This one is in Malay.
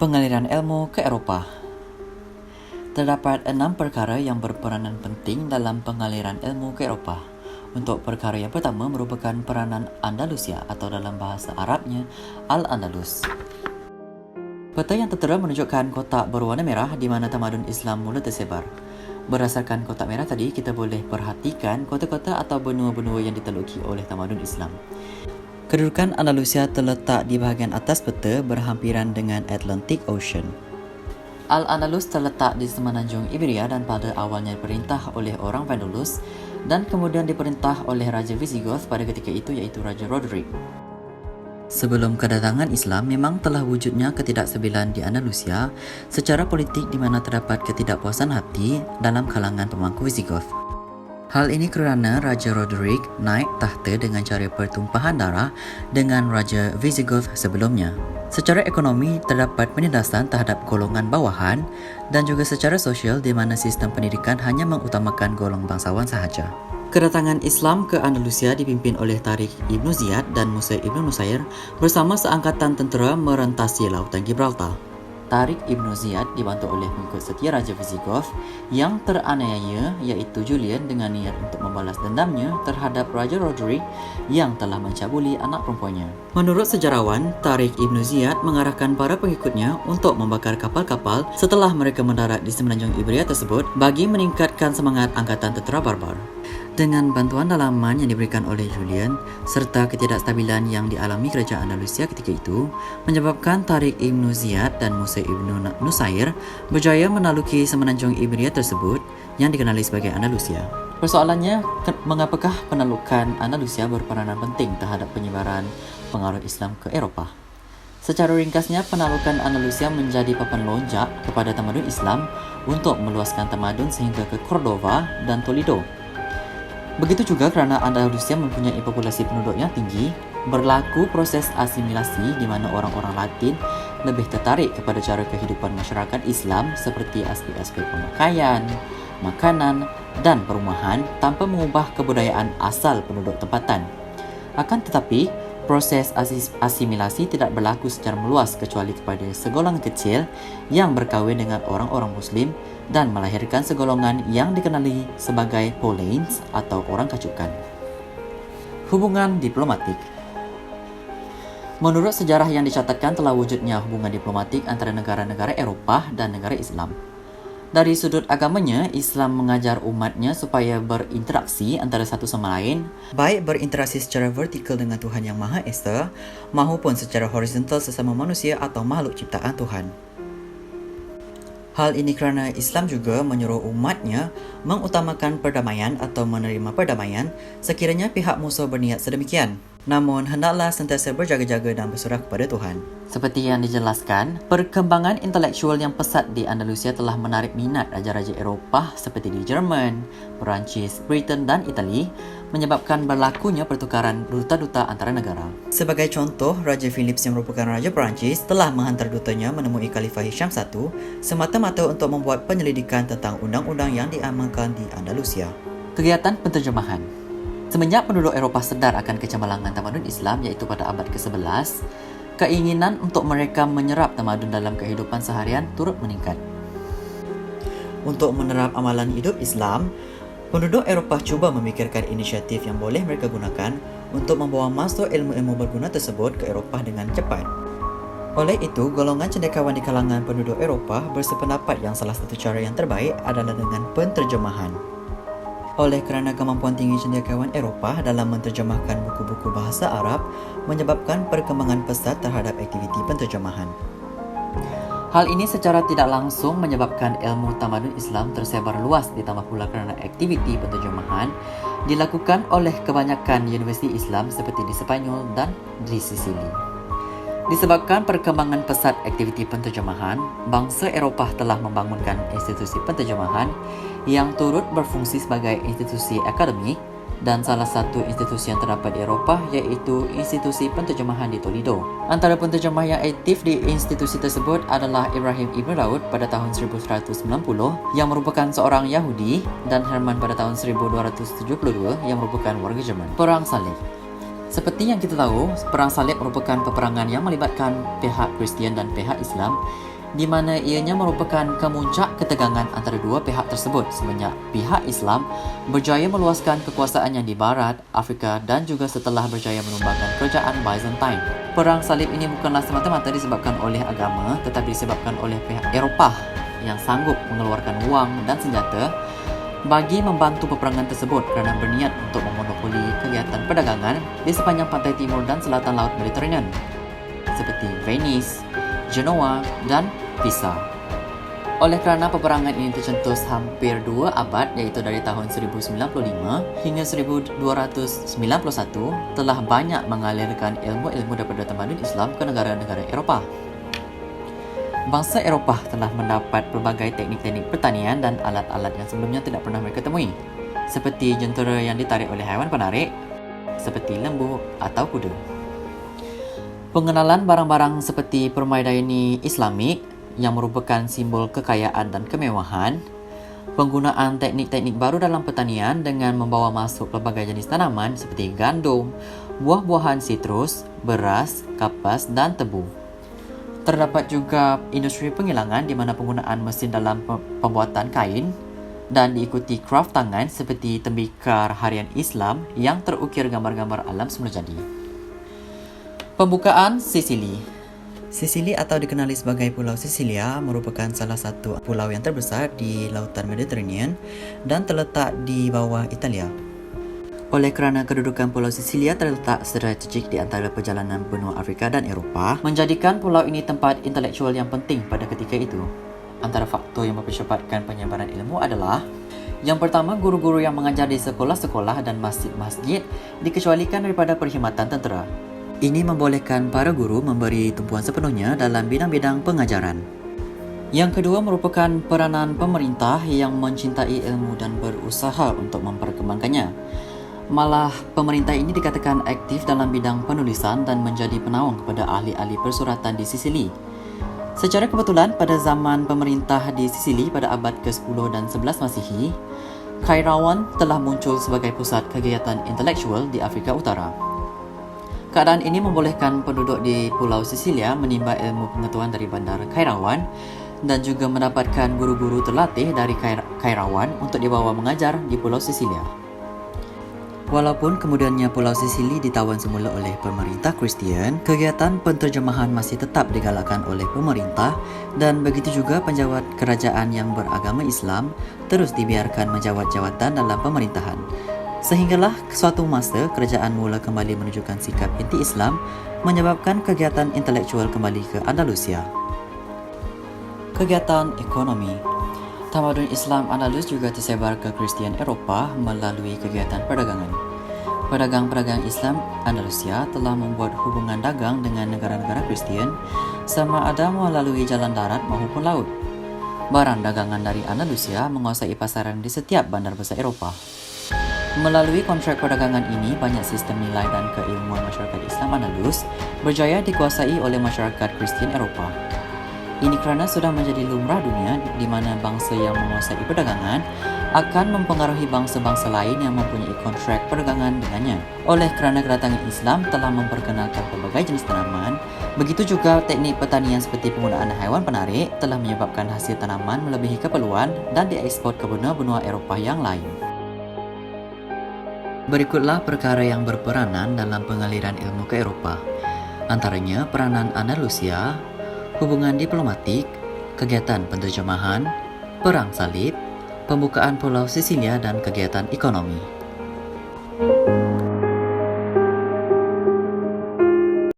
Pengaliran ilmu ke Eropah. Terdapat 6 perkara yang berperanan penting dalam pengaliran ilmu ke Eropah. Untuk perkara yang pertama merupakan peranan Andalusia atau dalam bahasa Arabnya Al-Andalus. Peta yang tertera menunjukkan kotak berwarna merah di mana tamadun Islam mula tersebar. Berdasarkan kotak merah tadi, kita boleh perhatikan kota-kota atau benua-benua yang ditaluki oleh tamadun Islam. Kedudukan Andalusia terletak di bahagian atas peta berhampiran dengan Atlantic Ocean. Al-Andalus terletak di semenanjung Iberia dan pada awalnya diperintah oleh orang Vandalus dan kemudian diperintah oleh Raja Visigoth pada ketika itu iaitu Raja Roderick. Sebelum kedatangan Islam, memang telah wujudnya ketidakstabilan di Andalusia secara politik di mana terdapat ketidakpuasan hati dalam kalangan pemangku Visigoth. Hal ini kerana Raja Roderick naik tahta dengan cara pertumpahan darah dengan Raja Visigoth sebelumnya. Secara ekonomi, terdapat penindasan terhadap golongan bawahan dan juga secara sosial di mana sistem pendidikan hanya mengutamakan golongan bangsawan sahaja. Kedatangan Islam ke Andalusia dipimpin oleh Tariq Ibn Ziyad dan Musa Ibn Nusair bersama seangkatan tentera merentasi Lautan Gibraltar. Tariq Ibn Ziyad dibantu oleh pengikut setia Raja Visigoth yang teraniaya iaitu Julian dengan niat untuk membalas dendamnya terhadap Raja Roderick yang telah mencabuli anak perempuannya. Menurut sejarawan, Tariq Ibn Ziyad mengarahkan para pengikutnya untuk membakar kapal-kapal setelah mereka mendarat di semenanjung Iberia tersebut bagi meningkatkan semangat angkatan tentera barbar. Dengan bantuan dalaman yang diberikan oleh Julian serta ketidakstabilan yang dialami kerajaan Andalusia ketika itu menyebabkan Tariq Ibn Ziyad dan Musa Ibn Nusair berjaya menaluki semenanjung Iberia tersebut yang dikenali sebagai Andalusia. Persoalannya, mengapakah penalukan Andalusia berperanan penting terhadap penyebaran pengaruh Islam ke Eropah? Secara ringkasnya, penalukan Andalusia menjadi papan lonjak kepada tamadun Islam untuk meluaskan tamadun sehingga ke Cordova dan Toledo. Begitu juga kerana Andalusia mempunyai populasi penduduk yang tinggi, berlaku proses asimilasi di mana orang-orang Latin lebih tertarik kepada cara kehidupan masyarakat Islam seperti aspek-aspek pemakaian, makanan dan perumahan tanpa mengubah kebudayaan asal penduduk tempatan. Akan tetapi, proses asimilasi tidak berlaku secara meluas kecuali kepada segolongan kecil yang berkahwin dengan orang-orang Muslim dan melahirkan segolongan yang dikenali sebagai Polains atau orang kacukan. Hubungan diplomatik. Menurut sejarah yang dicatatkan telah wujudnya hubungan diplomatik antara negara-negara Eropah dan negara Islam. Dari sudut agamanya, Islam mengajar umatnya supaya berinteraksi antara satu sama lain, baik berinteraksi secara vertikal dengan Tuhan Yang Maha Esa maupun secara horizontal sesama manusia atau makhluk ciptaan Tuhan. Hal ini kerana Islam juga menyuruh umatnya mengutamakan perdamaian atau menerima perdamaian sekiranya pihak musuh berniat sedemikian. Namun, hendaklah sentiasa berjaga-jaga dan berserah kepada Tuhan. Seperti yang dijelaskan, perkembangan intelektual yang pesat di Andalusia telah menarik minat raja-raja Eropah seperti di Jerman, Perancis, Britain dan Itali, menyebabkan berlakunya pertukaran duta-duta antara negara. Sebagai contoh, Raja Philips yang merupakan Raja Perancis telah menghantar dutanya menemui Khalifah Hisham I semata-mata untuk membuat penyelidikan tentang undang-undang yang diamalkan di Andalusia. Kegiatan penterjemahan. Semenjak penduduk Eropah sedar akan kecemerlangan tamadun Islam iaitu pada abad ke-11, keinginan untuk mereka menyerap tamadun dalam kehidupan seharian turut meningkat. Untuk menerap amalan hidup Islam, penduduk Eropah cuba memikirkan inisiatif yang boleh mereka gunakan untuk membawa masuk ilmu-ilmu berguna tersebut ke Eropah dengan cepat. Oleh itu, golongan cendekiawan di kalangan penduduk Eropah bersependapat yang salah satu cara yang terbaik adalah dengan penterjemahan. Oleh kerana kemampuan tinggi cendekiawan Eropah dalam menterjemahkan buku-buku bahasa Arab menyebabkan perkembangan pesat terhadap aktiviti penterjemahan. Hal ini secara tidak langsung menyebabkan ilmu tamadun Islam tersebar luas ditambah pula kerana aktiviti penterjemahan dilakukan oleh kebanyakan universiti Islam seperti di Sepanyol dan di Sisili. Disebabkan perkembangan pesat aktiviti penterjemahan, bangsa Eropah telah membangunkan institusi penterjemahan yang turut berfungsi sebagai institusi akademik dan salah satu institusi yang terdapat di Eropah iaitu institusi penterjemahan di Toledo. Antara penterjemah yang aktif di institusi tersebut adalah Ibrahim Ibn Daud pada tahun 1190 yang merupakan seorang Yahudi dan Herman pada tahun 1272 yang merupakan warga Jerman. Perang Salib. Seperti yang kita tahu, Perang Salib merupakan peperangan yang melibatkan pihak Kristian dan pihak Islam, di mana ianya merupakan kemuncak ketegangan antara dua pihak tersebut semenjak pihak Islam berjaya meluaskan kekuasaannya di barat Afrika dan juga setelah berjaya menumbangkan kerajaan Byzantine. Perang Salib ini bukanlah semata-mata disebabkan oleh agama, tetapi disebabkan oleh pihak Eropah yang sanggup mengeluarkan wang dan senjata bagi membantu peperangan tersebut kerana berniat untuk memonopoli kegiatan perdagangan di sepanjang pantai timur dan selatan Laut Mediterranean seperti Venice, Genoa, dan Pisa. Oleh kerana peperangan ini tercetus hampir 2 abad, iaitu dari tahun 1095 hingga 1291, telah banyak mengalirkan ilmu-ilmu daripada tamadun Islam ke negara-negara Eropah. Bangsa Eropah telah mendapat pelbagai teknik-teknik pertanian dan alat-alat yang sebelumnya tidak pernah mereka temui, seperti jentera yang ditarik oleh haiwan penarik, seperti lembu atau kuda. Pengenalan barang-barang seperti permadani Islamik yang merupakan simbol kekayaan dan kemewahan, penggunaan teknik-teknik baru dalam pertanian dengan membawa masuk pelbagai jenis tanaman seperti gandum, buah-buahan sitrus, beras, kapas dan tebu. Terdapat juga industri penghilangan di mana penggunaan mesin dalam pembuatan kain dan diikuti kraft tangan seperti tembikar harian Islam yang terukir gambar-gambar alam semula jadi. Pembukaan Sisili. Sisili atau dikenali sebagai Pulau Sisilia merupakan salah satu pulau yang terbesar di Lautan Mediterranean dan terletak di bawah Italia. Oleh kerana kedudukan Pulau Sisilia terletak strategik di antara perjalanan benua Afrika dan Eropah, menjadikan pulau ini tempat intelektual yang penting pada ketika itu. Antara faktor yang mempercepatkan penyebaran ilmu adalah: yang pertama, guru-guru yang mengajar di sekolah-sekolah dan masjid-masjid dikecualikan daripada perkhidmatan tentera. Ini membolehkan para guru memberi tumpuan sepenuhnya dalam bidang-bidang pengajaran. Yang kedua merupakan peranan pemerintah yang mencintai ilmu dan berusaha untuk memperkembangkannya. Malah, pemerintah ini dikatakan aktif dalam bidang penulisan dan menjadi penaung kepada ahli-ahli persuratan di Sisili. Secara kebetulan, pada zaman pemerintah di Sisili pada abad ke-10 dan 11 Masihi, Kairawan telah muncul sebagai pusat kegiatan intelektual di Afrika Utara. Keadaan ini membolehkan penduduk di Pulau Sisilia menimba ilmu pengetahuan dari bandar Kairawan dan juga mendapatkan guru-guru terlatih dari Kairawan untuk dibawa mengajar di Pulau Sisilia. Walaupun kemudiannya Pulau Sisili ditawan semula oleh pemerintah Kristian, kegiatan penterjemahan masih tetap digalakkan oleh pemerintah dan begitu juga penjawat kerajaan yang beragama Islam terus dibiarkan menjawat jawatan dalam pemerintahan. Sehinggalah suatu masa kerajaan mula kembali menunjukkan sikap anti-Islam menyebabkan kegiatan intelektual kembali ke Andalusia. Kegiatan ekonomi. Tamadun Islam Andalus juga tersebar ke Kristian Eropah melalui kegiatan perdagangan. Pedagang-pedagang Islam Andalusia telah membuat hubungan dagang dengan negara-negara Kristian sama ada melalui jalan darat maupun laut. Barang dagangan dari Andalusia menguasai pasaran di setiap bandar besar Eropah. Melalui kontrak perdagangan ini, banyak sistem nilai dan keilmuan masyarakat Islam Andalus berjaya dikuasai oleh masyarakat Kristian Eropah. Ini kerana sudah menjadi lumrah dunia di mana bangsa yang menguasai perdagangan akan mempengaruhi bangsa-bangsa lain yang mempunyai kontrak perdagangan dengannya. Oleh kerana kedatangan Islam telah memperkenalkan pelbagai jenis tanaman, begitu juga teknik pertanian seperti penggunaan haiwan penarik telah menyebabkan hasil tanaman melebihi keperluan dan diekspor ke benua-benua Eropah yang lain. Berikutlah perkara yang berperanan dalam pengaliran ilmu ke Eropah. Antaranya peranan Andalusia, hubungan diplomatik, kegiatan penterjemahan, perang salib, pembukaan Pulau Sisilia dan kegiatan ekonomi.